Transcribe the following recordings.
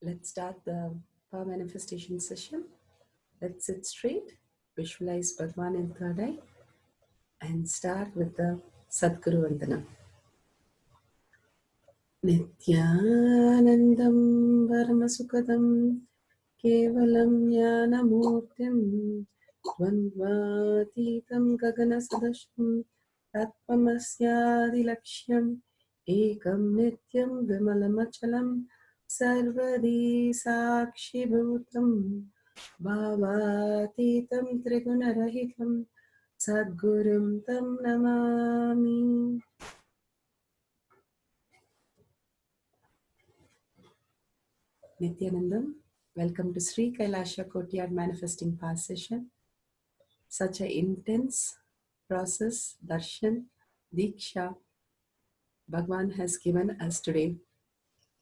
Let's start the power manifestation session. Let's sit straight, visualize Bhagwan in third eye, and start with the Sadguru Vandanam. Nithyanandam Paramasukadam Kevalam Jnanamurtim Dvandvatitam Gagana Sadasham Tattvamasyadi Lakshyam Ekam Nityam Vimalamachalam Sarvadi Sakshi Bhutam Bhavatitam Trigunarahitam Sadgurum Tam Namami. Nithyanandam, welcome to Sri KAILASA Courtyard Manifesting Power Session. Such an intense process, darshan, diksha, Bhagwan has given us today.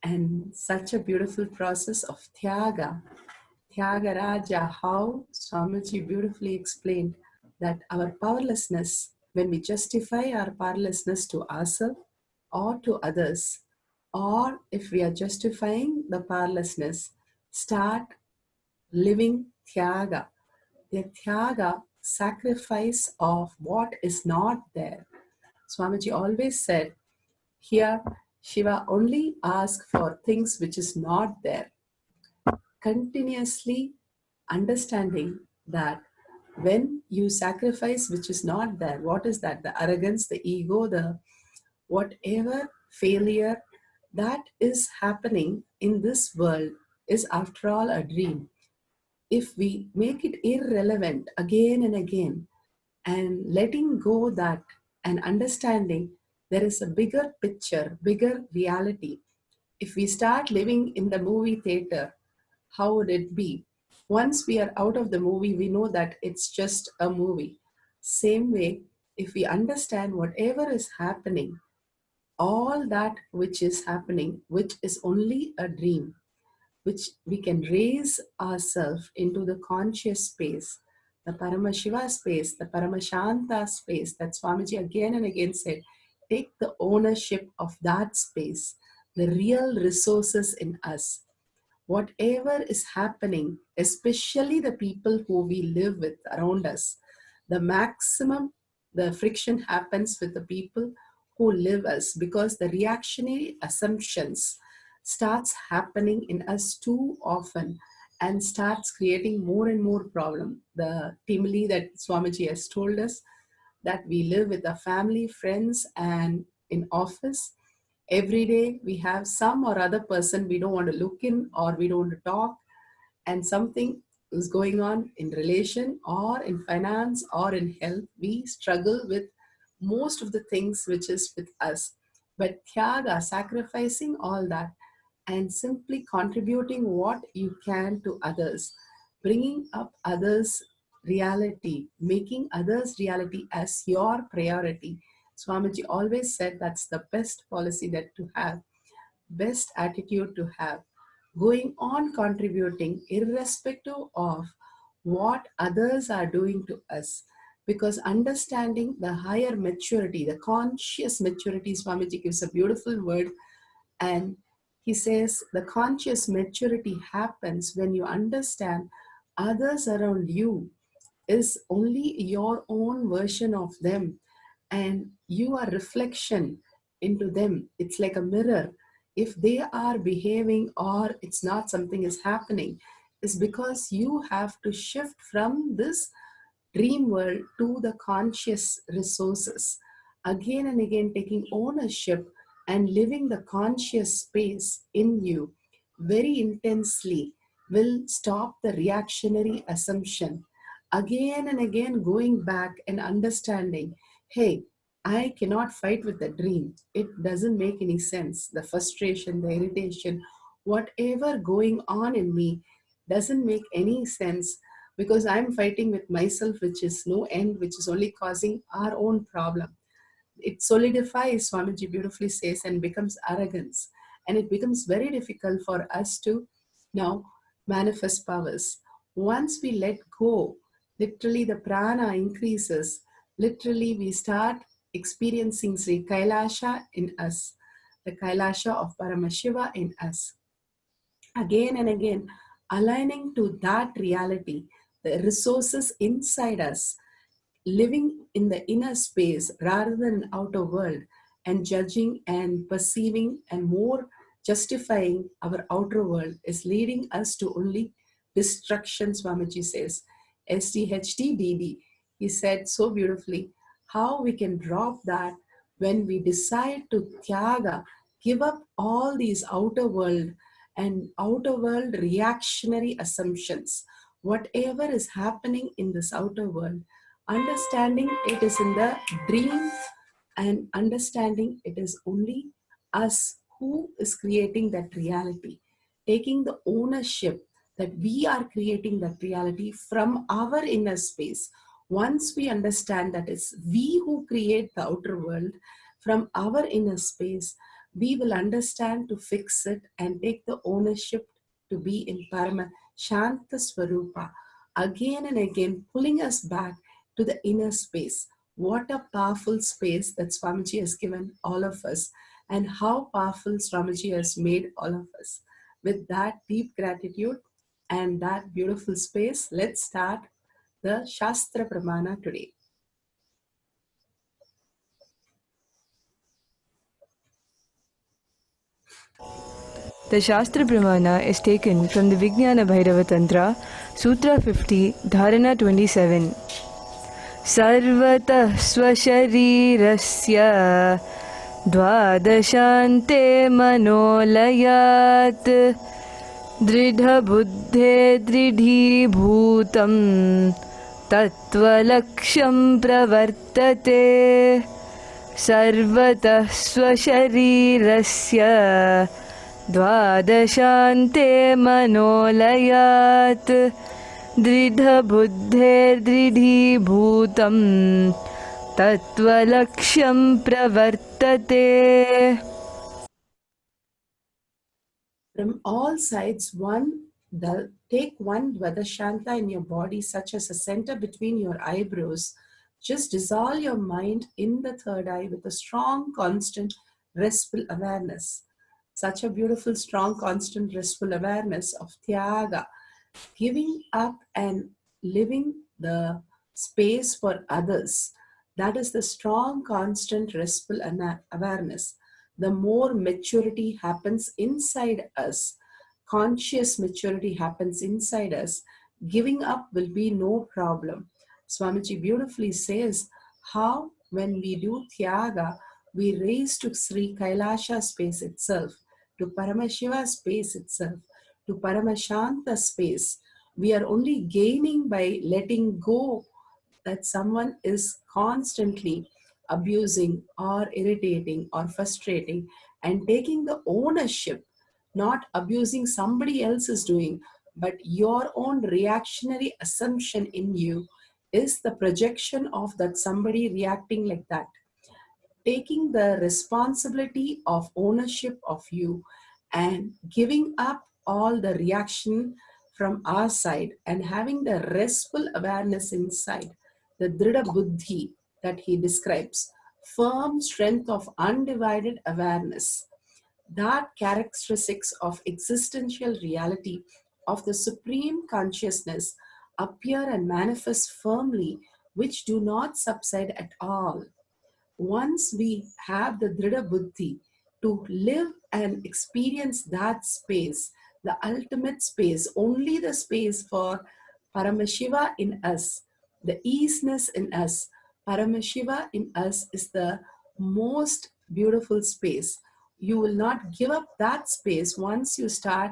And such a beautiful process of Tyaga, Tyagaraja, how Swamiji beautifully explained that our powerlessness, when we justify our powerlessness to ourselves or to others, or if we are justifying the powerlessness, start living Tyaga. The Tyaga, sacrifice of what is not there. Swamiji always said, here Shiva only asks for things which is not there. Continuously understanding that when you sacrifice which is not there, what is that? The arrogance, the ego, the whatever failure that is happening in this world is after all a dream. If we make it irrelevant again and again and letting go that and understanding there is a bigger picture, bigger reality. If we start living in the movie theater, how would it be? Once we are out of the movie, we know that it's just a movie. Same way, if we understand whatever is happening, all that which is happening, which is only a dream, which we can raise ourselves into the conscious space, the Paramashiva space, the Paramashanta space that Swamiji again and again said, take the ownership of that space, the real resources in us. Whatever is happening, especially the people who we live with around us, the maximum, the friction happens with the people who live us because the reactionary assumptions starts happening in us too often and starts creating more and more problem. The timely that Swamiji has told us that we live with our family, friends, and in office. Every day we have some or other person we don't want to look in or we don't want to talk, and something is going on in relation or in finance or in health. We struggle with most of the things which is with us. But Tyaga, sacrificing all that and simply contributing what you can to others, bringing up others' reality, making others' reality as your priority. Swamiji always said that's the best policy that to have, best attitude to have. Going on contributing irrespective of what others are doing to us. Because understanding the higher maturity, the conscious maturity, Swamiji gives a beautiful word, and he says the conscious maturity happens when you understand others around you is only your own version of them and you are reflection into them. It's like a mirror. If they are behaving or it's not, something is happening, is because you have to shift from this dream world to the conscious resources. Again and again, taking ownership and living the conscious space in you very intensely will stop the reactionary assumption. Again and again, going back and understanding, hey, I cannot fight with the dream. It doesn't make any sense. The frustration, the irritation, whatever going on in me doesn't make any sense because I'm fighting with myself, which is no end, which is only causing our own problem. It solidifies, Swamiji beautifully says, and becomes arrogance. And it becomes very difficult for us to now manifest powers. Once we let go, literally the prana increases. Literally we start experiencing Sri Kailasa in us, the Kailasa of Paramashiva in us. again and again, aligning to that reality, the resources inside us, living in the inner space rather than outer world, and judging and perceiving and more justifying our outer world is leading us to only destruction. Swamiji says, SDHTDD, he said so beautifully, how we can drop that when we decide to tyaga, give up all these outer world and outer world reactionary assumptions. Whatever is happening in this outer world, understanding it is in the dream, and understanding it is only us who is creating that reality, taking the ownership that we are creating that reality from our inner space. Once we understand that it's we who create the outer world from our inner space, we will understand to fix it and take the ownership to be in Parama Shanta Swarupa, again and again pulling us back to the inner space. What a powerful space that Swamiji has given all of us, and how powerful Swamiji has made all of us. With that deep gratitude and that beautiful space, let's start the Shastra Pramana today. The Shastra Pramana is taken from the Vijnana Bhairava Tantra, Sutra 50, Dharana 27. Sarvatah swasharirasya dvadashante manolayat dridha buddhe dridhi bhutam tatvalaksham pravartate sarvatah swasharirasya dvadashante manolayat dridha buddhe dridhi bhutam tatvalaksham pravartate. From all sides, take one Dvadashanta in your body, such as a center between your eyebrows. Just dissolve your mind in the third eye with a strong, constant, restful awareness. Such a beautiful, strong, constant, restful awareness of Tyaga, giving up and living the space for others. That is the strong, constant, restful awareness. The more maturity happens inside us, conscious maturity happens inside us, giving up will be no problem. Swamiji beautifully says how when we do Tyaga, we raise to Sri Kailasha space itself, to Paramashiva space itself, to Paramashanta space. We are only gaining by letting go that someone is constantly abusing or irritating or frustrating, and taking the ownership, not abusing somebody else is doing, but your own reactionary assumption in you is the projection of that somebody reacting like that. Taking the responsibility of ownership of you and giving up all the reaction from our side and having the restful awareness inside, the drida buddhi that he describes, firm strength of undivided awareness, that characteristics of existential reality of the supreme consciousness appear and manifest firmly, which do not subside at all. Once we have the Drida Buddhi to live and experience that space, the ultimate space, only the space for Paramashiva in us, the easiness in us, Paramashiva in us is the most beautiful space. You will not give up that space once you start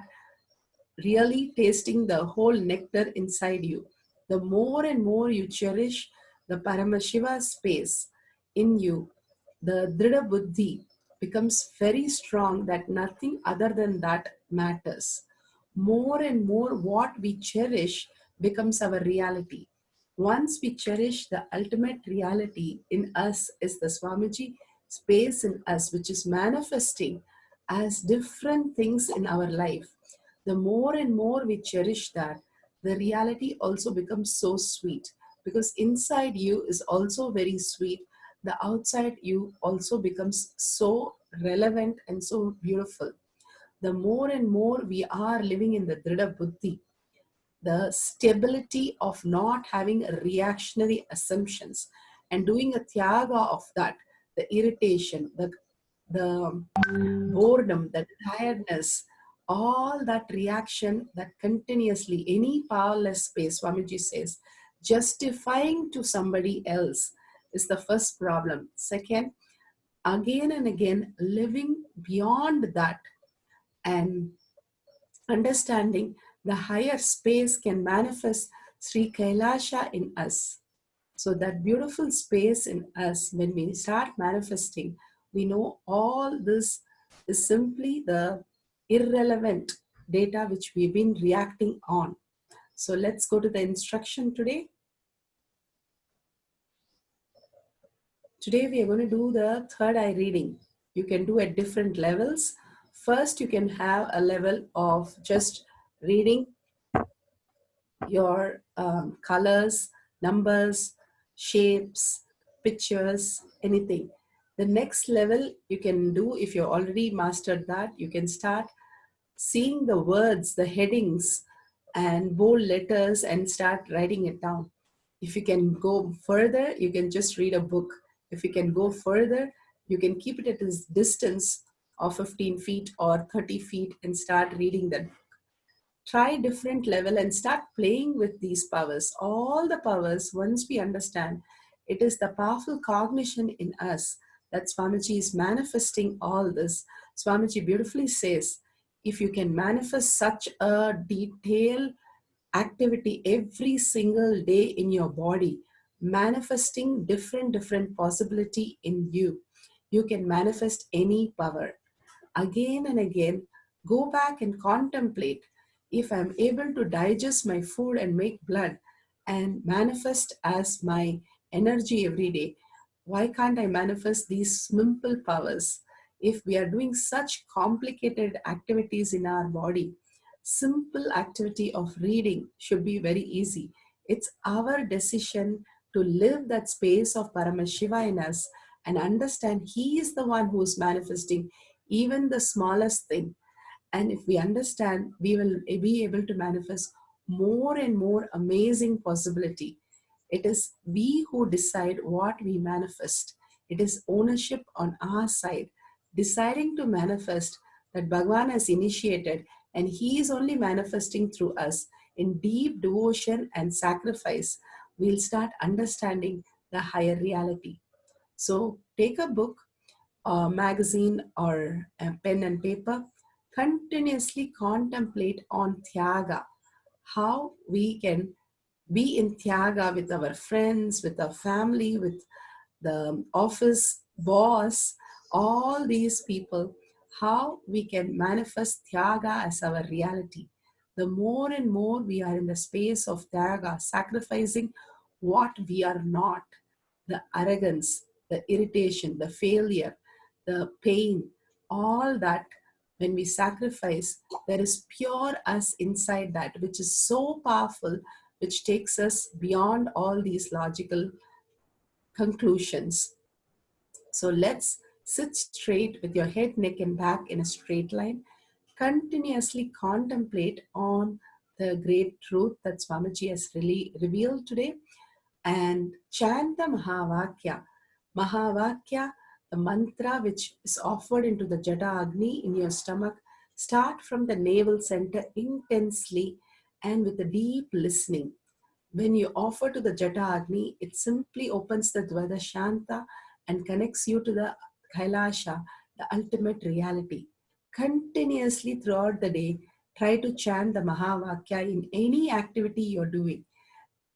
really tasting the whole nectar inside you. The more and more you cherish the Paramashiva space in you, the Drida Buddhi becomes very strong that nothing other than that matters. More and more what we cherish becomes our reality. Once we cherish the ultimate reality in us is the Swamiji space in us, which is manifesting as different things in our life. The more and more we cherish that, the reality also becomes so sweet, because inside you is also very sweet. The outside you also becomes so relevant and so beautiful. the more and more we are living in the Drida Buddhi, the stability of not having reactionary assumptions and doing a tyaga of that, the irritation, the boredom, the tiredness, all that reaction that continuously, any powerless space, Swamiji says, justifying to somebody else is the first problem. Second, again and again, living beyond that and understanding the higher space can manifest Sri Kailasha in us. So that beautiful space in us, when we start manifesting, we know all this is simply the irrelevant data which we've been reacting on. So let's go to the instruction today. Today we are going to do the third eye reading. You can do at different levels. First, you can have a level of just reading your colors, numbers, shapes, pictures, anything. The next level you can do, if you've already mastered that, you can start seeing the words, the headings, and bold letters and start writing it down. If you can go further, you can just read a book. If you can go further, you can keep it at this distance of 15 feet or 30 feet and start reading that. Try different level and start playing with these powers. All the powers, once we understand, it is the powerful cognition in us that Swamiji is manifesting all this. Swamiji beautifully says, if you can manifest such a detailed activity every single day in your body, manifesting different possibility in you, you can manifest any power. Again and again, go back and contemplate, if I'm able to digest my food and make blood and manifest as my energy every day, why can't I manifest these simple powers? If we are doing such complicated activities in our body, simple activity of reading should be very easy. It's our decision to live that space of Paramashiva in us and understand He is the one who is manifesting even the smallest thing. And if we understand, we will be able to manifest more and more amazing possibility. It is we who decide what we manifest. It is ownership on our side, deciding to manifest that Bhagwan has initiated, and He is only manifesting through us. In deep devotion and sacrifice, we'll start understanding the higher reality. So take a book, a magazine, or a pen and paper, continuously contemplate on Tyaga, how we can be in Tyaga with our friends, with our family, with the office boss, all these people, how we can manifest Tyaga as our reality. The more and more we are in the space of Tyaga, sacrificing what we are not, the arrogance, the irritation, the failure, the pain, all that, when we sacrifice, there is pure us inside that, which is so powerful, which takes us beyond all these logical conclusions. So let's sit straight with your head, neck, and back in a straight line. Continuously contemplate on the great truth that Swamiji has really revealed today and chant the Mahavakya. Mahavakya, the mantra which is offered into the Jata Agni in your stomach. Start from the navel center intensely and with a deep listening. When you offer to the Jata Agni, it simply opens the Dvada Shanta and connects you to the Kailasha, the ultimate reality. Continuously throughout the day, try to chant the Mahavakya in any activity you're doing.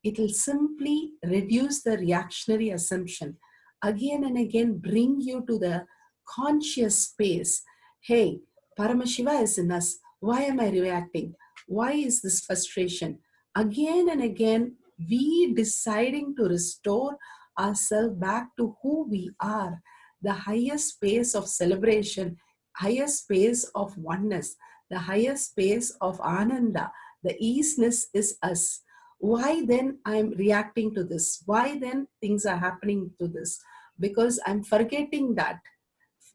It will simply reduce the reactionary assumption. Again and again, bring you to the conscious space. Hey, Paramashiva is in us. Why am I reacting? Why is this frustration? Again and again, we deciding to restore ourselves back to who we are, the highest space of celebration, highest space of oneness, the highest space of ananda. The easiness is us. Why then I'm reacting to this? Why then things are happening to this? Because I'm forgetting that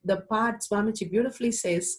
the part Swamiji beautifully says,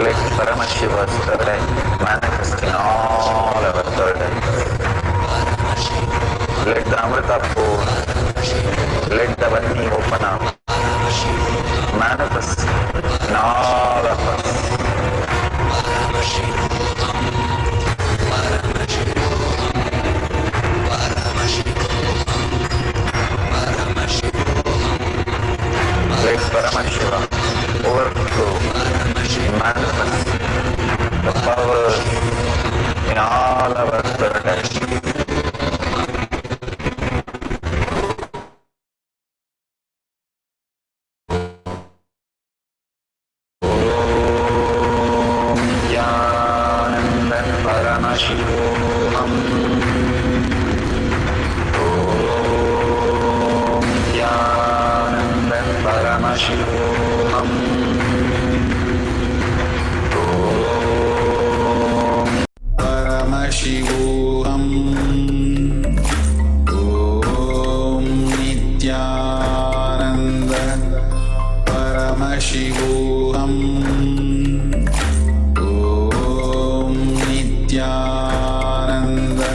Let Paramashiva's light manifest in all our third eyes. Let the Amrita pour, let the Vani open up, manifest in all of us. Let Paramashiva overflow, manifest the power in all our third eyes. Paramashivam. Om Nithyananda. Paramashivam. Om Nithyananda.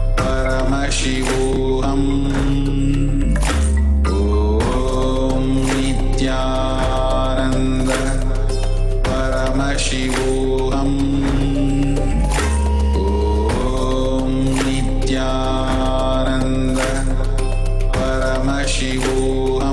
Paramashivam. Om Nithyananda. Paramashivam. Paramashivam.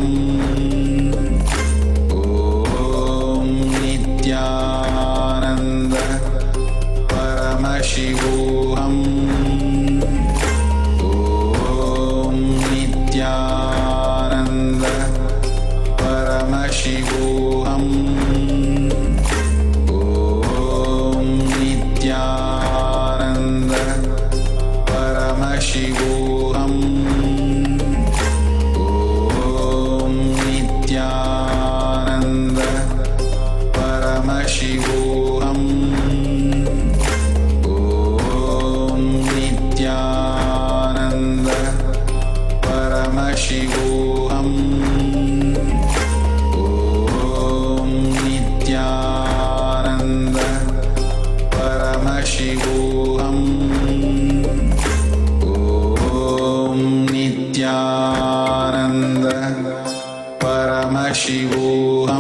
Om Nithyananda. Paramashivam. Om Nithyananda. Paramashivam. Om Nithyananda. Paramashivam.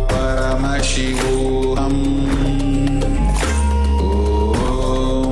Paramashivam. Om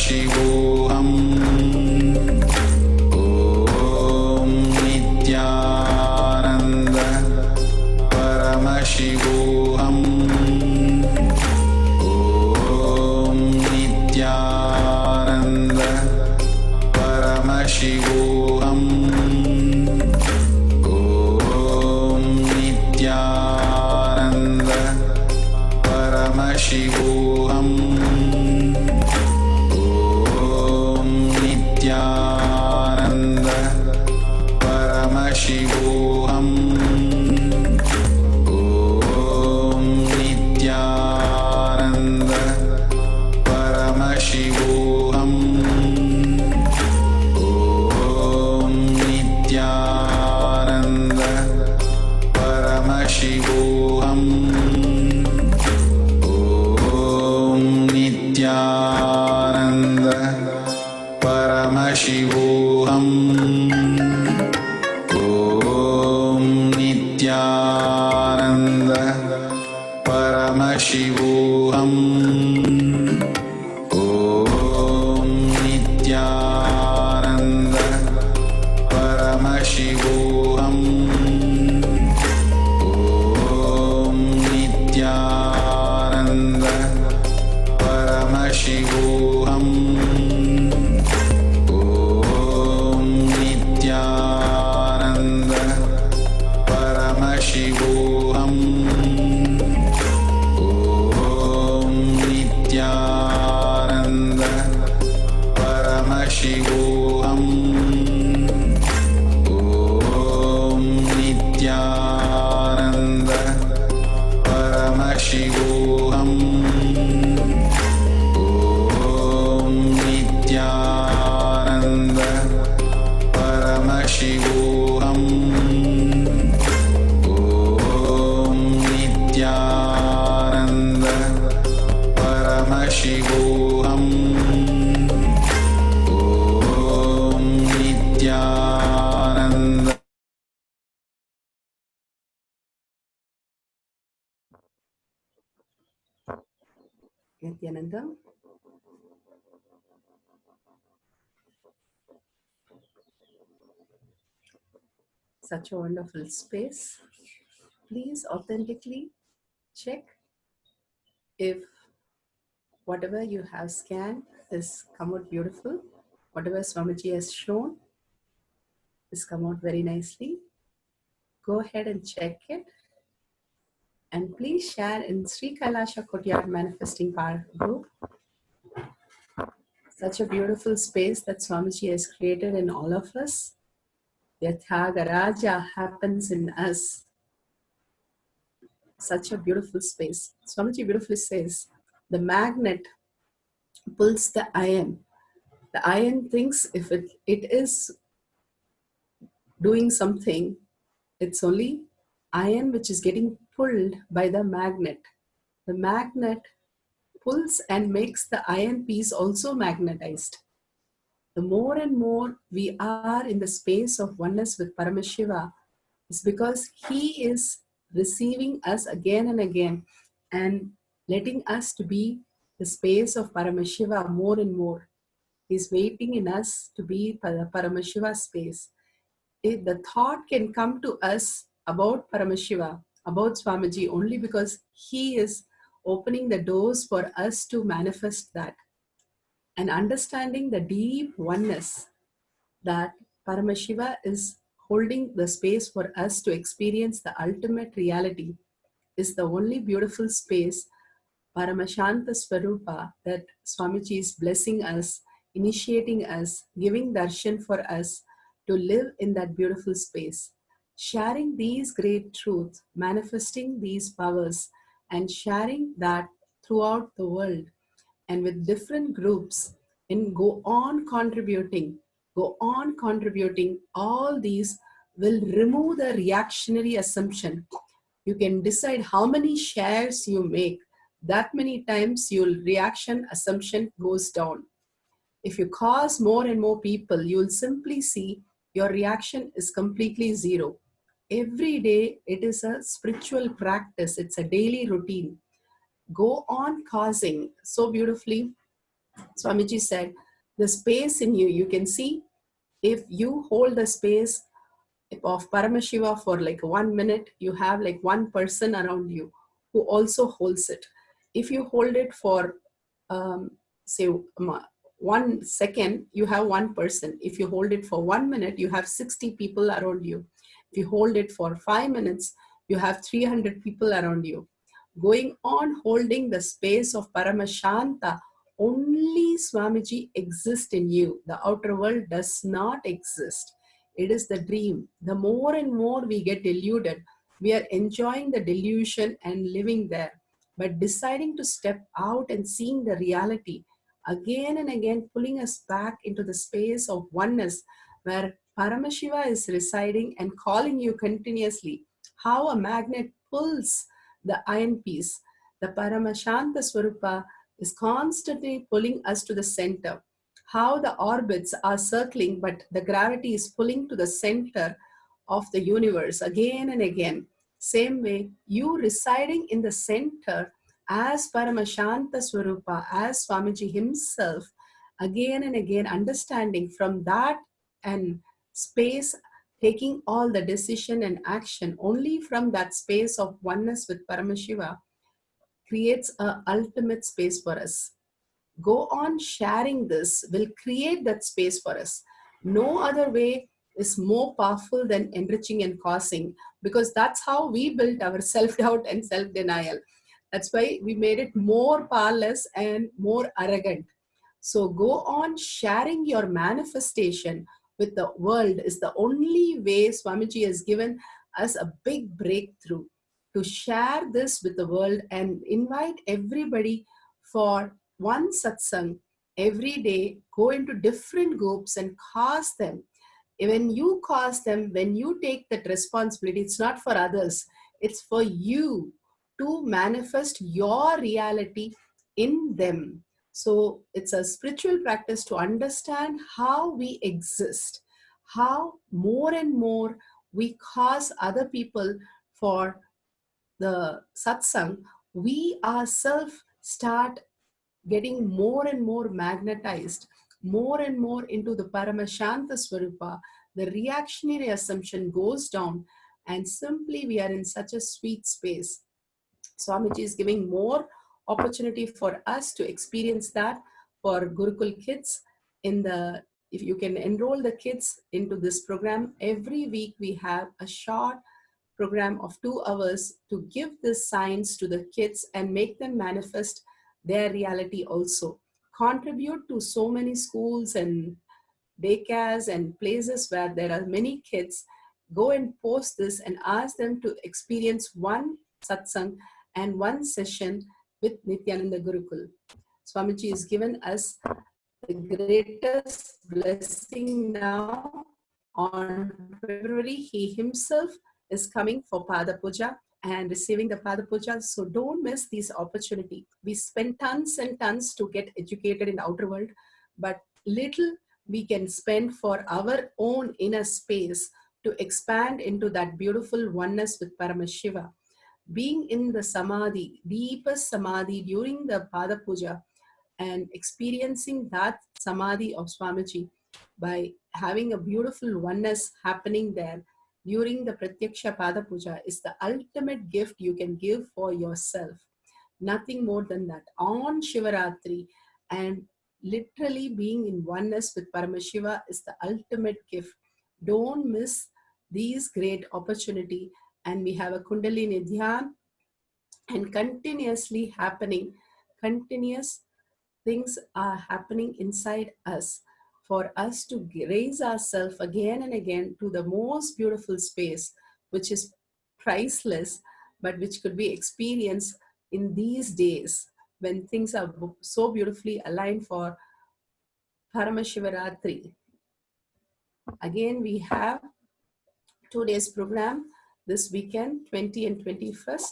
Paramashivam. Om Nithyananda Paramashivam. Om Nithyananda Paramashivam. Om Nithyananda Paramashivam. Om Nithyananda Paramashivam. Om Nithyananda Paramashivam. Om Nithyananda Paramashivam. Om Nithyananda Paramashivam. Om Nithyananda Paramashivam. Om Nithyananda Paramashivam. Om Nithyananda Paramashivam. Om Nithyananda Paramashivam. Om Nithyananda Paramashivam. Om Nithyananda Paramashivam. Om Nithyananda Paramashivam. Om Nithyananda Paramashivam. Om Nithyananda. Nithyanandam. Such a wonderful space. Please authentically check if whatever you have scanned is come out beautiful. Whatever Swamiji has shown is come out very nicely. Go ahead and check it. And please share in Sri KAILASA Kotyar Manifesting Power group. Such a beautiful space that Swamiji has created in all of us. Yathagaraja happens in us. Such a beautiful space. Swamiji beautifully says, the magnet pulls the iron. The iron thinks if it is doing something, it's only iron which is getting pulled by the magnet. The magnet pulls and makes the iron piece also magnetized. The more and more we are in the space of oneness with Paramashiva, is because he is receiving us again and again and letting us to be the space of Paramashiva more and more. He's waiting in us to be Paramashiva space. If the thought can come to us about Paramashiva, about Swamiji, only because he is opening the doors for us to manifest that. And understanding the deep oneness that Paramashiva is holding the space for us to experience the ultimate reality is the only beautiful space, Paramashanta Swarupa, that Swamiji is blessing us, initiating us, giving darshan for us to live in that beautiful space. Sharing these great truths, manifesting these powers, and sharing that throughout the world and with different groups, and go on contributing, all these will remove the reactionary assumption. You can decide how many shares you make, that many times your reaction assumption goes down. If you cause more and more people, you'll simply see your reaction is completely zero. Every day it is a spiritual practice, it's a daily routine. Go on causing so beautifully. Swamiji said, the space in you, you can see if you hold the space of Paramashiva for like 1 minute, you have like one person around you who also holds it. If you hold it for, say, 1 second, you have one person. If you hold it for 1 minute, you have 60 people around you. If you hold it for 5 minutes, you have 300 people around you. Going on holding the space of Paramashanta, only Swamiji exists in you. The outer world does not exist. It is the dream. The more and more we get deluded, we are enjoying the delusion and living there. But deciding to step out and seeing the reality, again and again pulling us back into the space of oneness where Paramashiva is residing and calling you continuously. How a magnet pulls the iron piece. The Paramashanta Swarupa is constantly pulling us to the center. How the orbits are circling, but the gravity is pulling to the center of the universe again and again. Same way, you residing in the center as Paramashanta Swarupa, as Swamiji himself, again and again understanding from that and space, taking all the decision and action only from that space of oneness with Paramashiva creates an ultimate space for us. Go on sharing this will create that space for us. No other way is more powerful than enriching and causing, because that's how we built our self-doubt and self-denial. That's why we made it more powerless and more arrogant. So go on sharing your manifestation with the world is the only way. Swamiji has given us a big breakthrough to share this with the world and invite everybody for one satsang every day. Go into different groups and cause them. When you cause them, when you take that responsibility, it's not for others, it's for you to manifest your reality in them. So it's a spiritual practice to understand how we exist, how more and more we cause other people for the satsang, we ourselves start getting more and more magnetized, more and more into the Paramashanta Swarupa. The reactionary assumption goes down, and simply we are in such a sweet space. Swamiji is giving more opportunity for us to experience that for Gurukul kids. If you can enroll the kids into this program, every week we have a short program of 2 hours to give this science to the kids and make them manifest their reality also. Contribute to so many schools and daycares and places where there are many kids. Go and post this and ask them to experience one satsang and one session with Nithyananda Gurukul. Swamiji has given us the greatest blessing now. On February, he himself is coming for Pada Puja and receiving the Pada Puja. So don't miss this opportunity. We spend tons and tons to get educated in the outer world, but little we can spend for our own inner space to expand into that beautiful oneness with Paramashiva. Being in the Samadhi, deepest Samadhi during the Pada Puja, and experiencing that Samadhi of Swamiji by having a beautiful oneness happening there during the Pratyaksha Pada Puja is the ultimate gift you can give for yourself. Nothing more than that. On Shivaratri, and literally being in oneness with Paramashiva is the ultimate gift. Don't miss these great opportunity. And we have a Kundalini Dhyan and continuously happening, continuous things are happening inside us for us to raise ourselves again and again to the most beautiful space, which is priceless, but which could be experienced in these days when things are so beautifully aligned for Paramashivaratri. Again, we have 2 days program this weekend, 20 and 21st.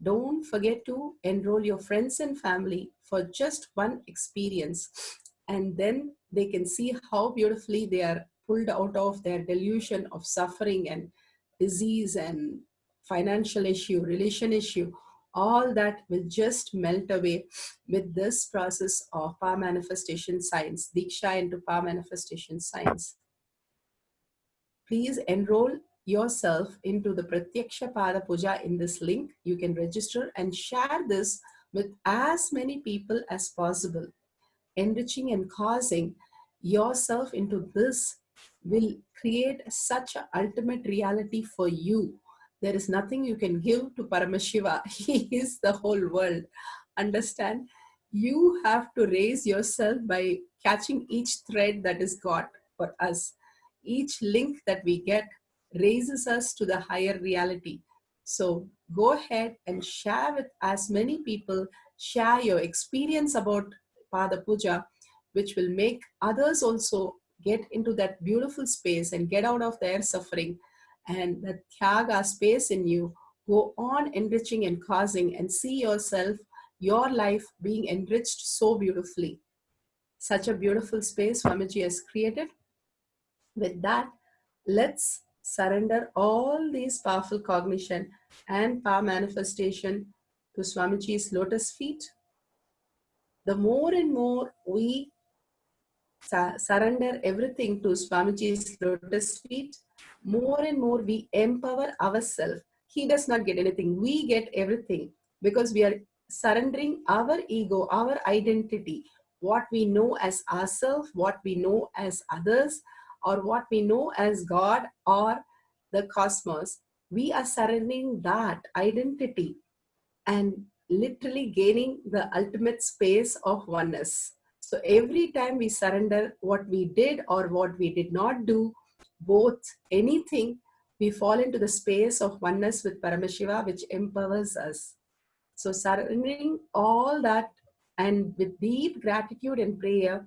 Don't forget to enroll your friends and family for just one experience, and then they can see how beautifully they are pulled out of their delusion of suffering and disease and financial issue, relation issue. all that will just melt away with this process of power manifestation science, Diksha into power manifestation science. Please enroll yourself into the Pratyaksha Pada Puja in this link. You can register and share this with as many people as possible. Enriching and causing yourself into this will create such an ultimate reality for you. There is nothing you can give to Paramashiva. He is the whole world. Understand? You have to raise yourself by catching each thread that is got for us. Each link that we get raises us to the higher reality. So go ahead and share with as many people, share your experience about Pada Puja, which will make others also get into that beautiful space and get out of their suffering. And that Tyaga space in you, go on enriching and causing and see yourself, your life being enriched so beautifully. Such a beautiful space Swamiji has created. With that, let's surrender all these powerful cognition and power manifestation to Swamiji's lotus feet. The more and more we surrender everything to Swamiji's lotus feet, more and more we empower ourselves. He does not get anything. We get everything because we are surrendering our ego, our identity, what we know as ourselves, what we know as others, or what we know as God or the cosmos. We are surrendering that identity and literally gaining the ultimate space of oneness. So every time we surrender what we did or what we did not do, both anything, we fall into the space of oneness with Paramashiva, which empowers us. So surrendering all that and with deep gratitude and prayer,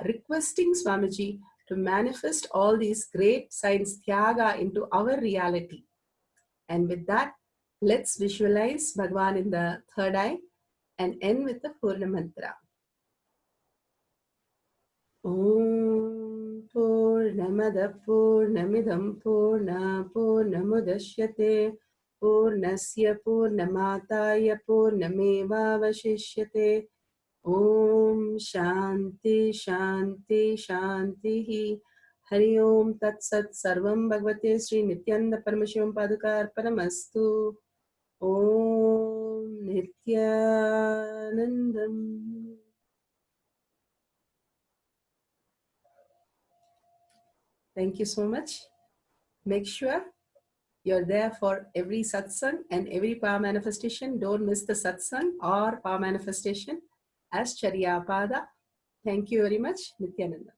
requesting Swamiji to manifest all these great signs, Tyaga, into our reality. And with that, let's visualize Bhagwan in the third eye and end with the Purna Mantra. Om Purnamada Purnamidam Purna Purnamudashyate Purnasya Purnamataya Purnameva Vashishyate. Om Shanti Shanti Shanti. Hari Om Tat Sat Sarvam Bhagavate Sri Nithyananda Paramashivam Padukar Paramastu. Om Nithyanandam. Thank you so much. Make sure you're there for every satsang and every power manifestation. Don't miss the satsang or power manifestation as Charya Pada. Thank you very much, Nithyananda.